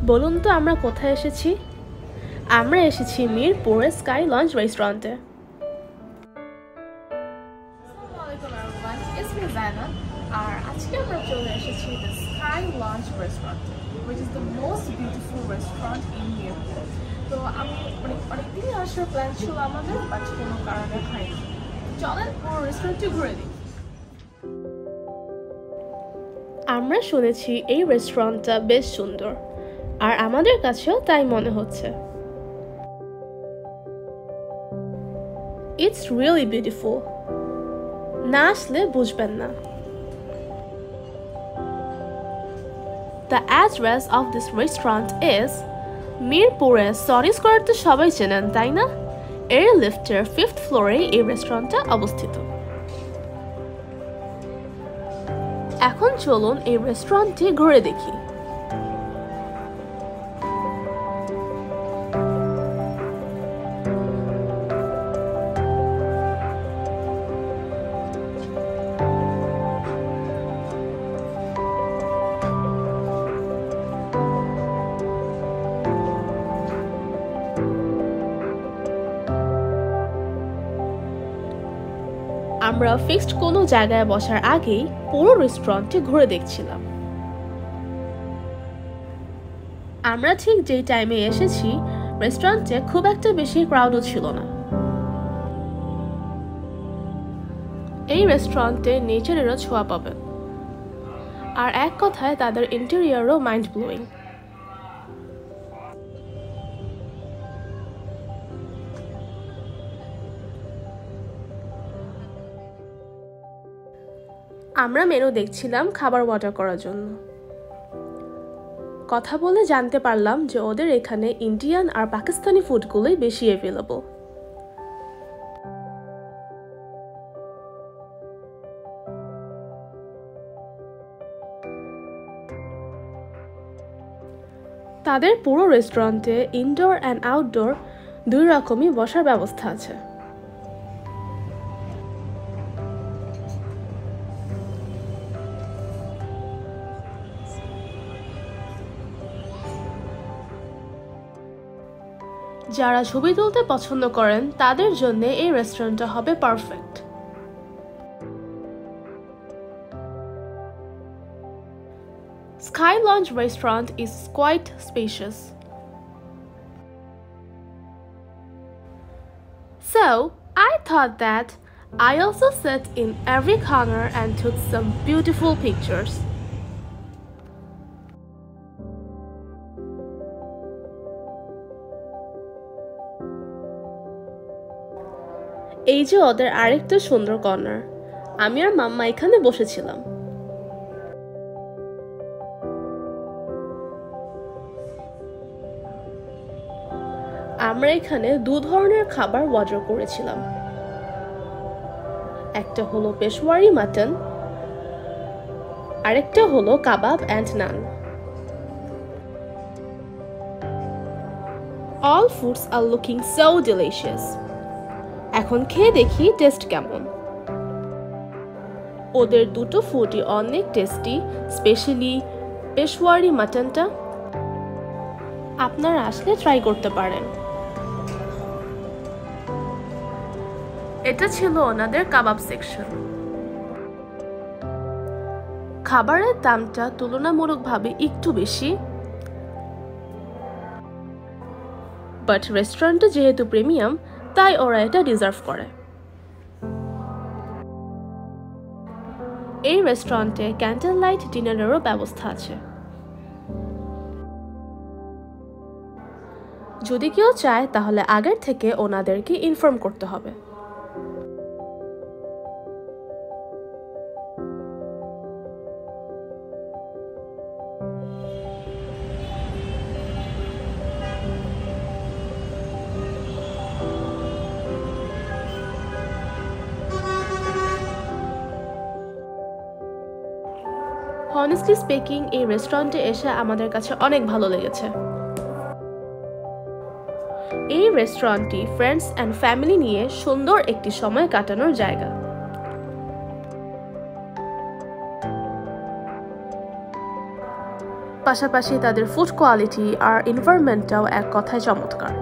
বলুন তো আমরা কোথায় এসেছি? আমরা এসেছি মিরপুরের স্কাই লঞ্চ রেস্টুরেন্টে। আর আজকে আমরা চলে এসেছি the sky launch restaurant, which is the most beautiful restaurant in Mirpur. তো আমি অনেকদিনই আসার প্ল্যান ছিল আমাদের, বাট কোনো কারণে হয়নি। চলেন পুরো রেস্টুরেন্টটি ঘুরে দিই। আমরা শুনেছি এই রেস্টুরেন্টটা বেশ সুন্দর, আর আমাদের কাছেও তাই মনে হচ্ছে। It's really beautiful. না আসলে বুঝবেন না। The address of this restaurant is মিরপুরে সনি স্কয়ার তো সবাই চেনেন, তাই না? এর লিফটের 5th ফ্লোরে এই রেস্টুরেন্টটা অবস্থিত। এখন চলুন এই রেস্টুরেন্টটি ঘুরে দেখি। আমরা ফিক্সড কোনো জায়গায় বসার আগেই পুরো রেস্টুরেন্টটি ঘুরে দেখছিলাম। আমরা ঠিক যেই টাইমে এসেছি রেস্টুরেন্টে খুব একটা বেশি ক্রাউডও ছিল না। এই রেস্টুরেন্টে নেচারেরও ছোঁয়া পাবেন, আর এক কথায় তাদের ইন্টেরিয়রও মাইন্ড ব্লোয়িং। আমরা মেনু দেখছিলাম খাবার অর্ডার করার জন্য। কথা বলে জানতে পারলাম যে ওদের এখানে ইন্ডিয়ান আর পাকিস্তানি ফুডগুলোই বেশি অ্যাভেলেবল। তাদের পুরো রেস্টুরেন্টে ইনডোর অ্যান্ড আউটডোর দুই রকমই বসার ব্যবস্থা আছে। যারা ছবি তুলতে পছন্দ করেন তাদের জন্য এই রেস্টুরেন্টটা হবে perfect. Sky Lounge restaurant is quite spacious. So, I thought that I also sat in every corner and took some beautiful pictures. এই যে ওদের আরেকটা সুন্দর কর্নার, আমি আর মাম্মা এখানে বসেছিলাম। আমরা এখানে দু ধরনের খাবার অর্ডার করেছিলাম, একটা হলো পেশওয়ারি মাটন, আরেকটা হলো কাবাব and naan. All foods are looking so delicious. এখন খেয়ে দেখি টেস্ট কেমন। ওদের দুটো ফুডই অনেক টেস্টি, স্পেশালি পেশওয়ারি মাটনটা। আপনারা আসলে ট্রাই করতে পারেন। এটা ছিল ওনাদের কাবাব সেকশন। খাবারের দামটা তুলনামূলকভাবে একটু বেশি, বাট রেস্টুরেন্টে যেহেতু প্রিমিয়াম তাই ওরা এটা ডিজার্ভ করে। এই রেস্টুরেন্টে ক্যান্ডেল লাইট ডিনারেরও ব্যবস্থা আছে। যদি কেউ চায় তাহলে আগের থেকে ওনাদেরকে ইনফর্ম করতে হবে। Honestly speaking, এই রেস্টুরেন্টে এসে আমাদের কাছে অনেক ভালো লেগেছে। এই রেস্টুরেন্টটি ফ্রেন্ডস অ্যান্ড ফ্যামিলি নিয়ে সুন্দর একটি সময় কাটানোর জায়গা। পাশাপাশি তাদের ফুড কোয়ালিটি আর এনভায়রনমেন্টটাও এক কথায় চমৎকার।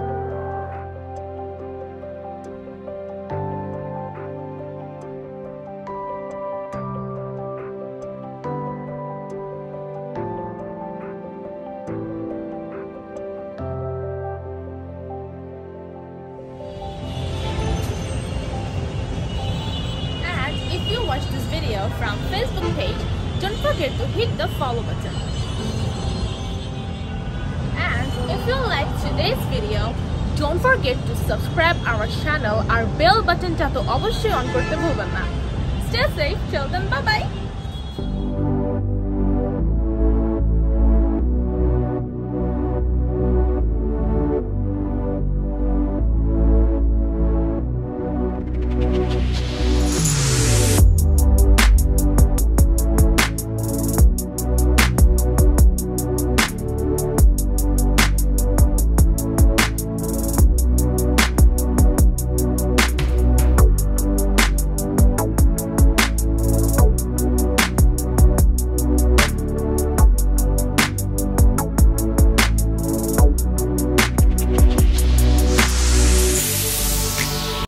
If you watch this video from Facebook page, don't forget to hit the follow button. And if you like today's video, don't forget to subscribe our channel. Our bell button to obviously on korte bhulben na. Stay safe till then, bye.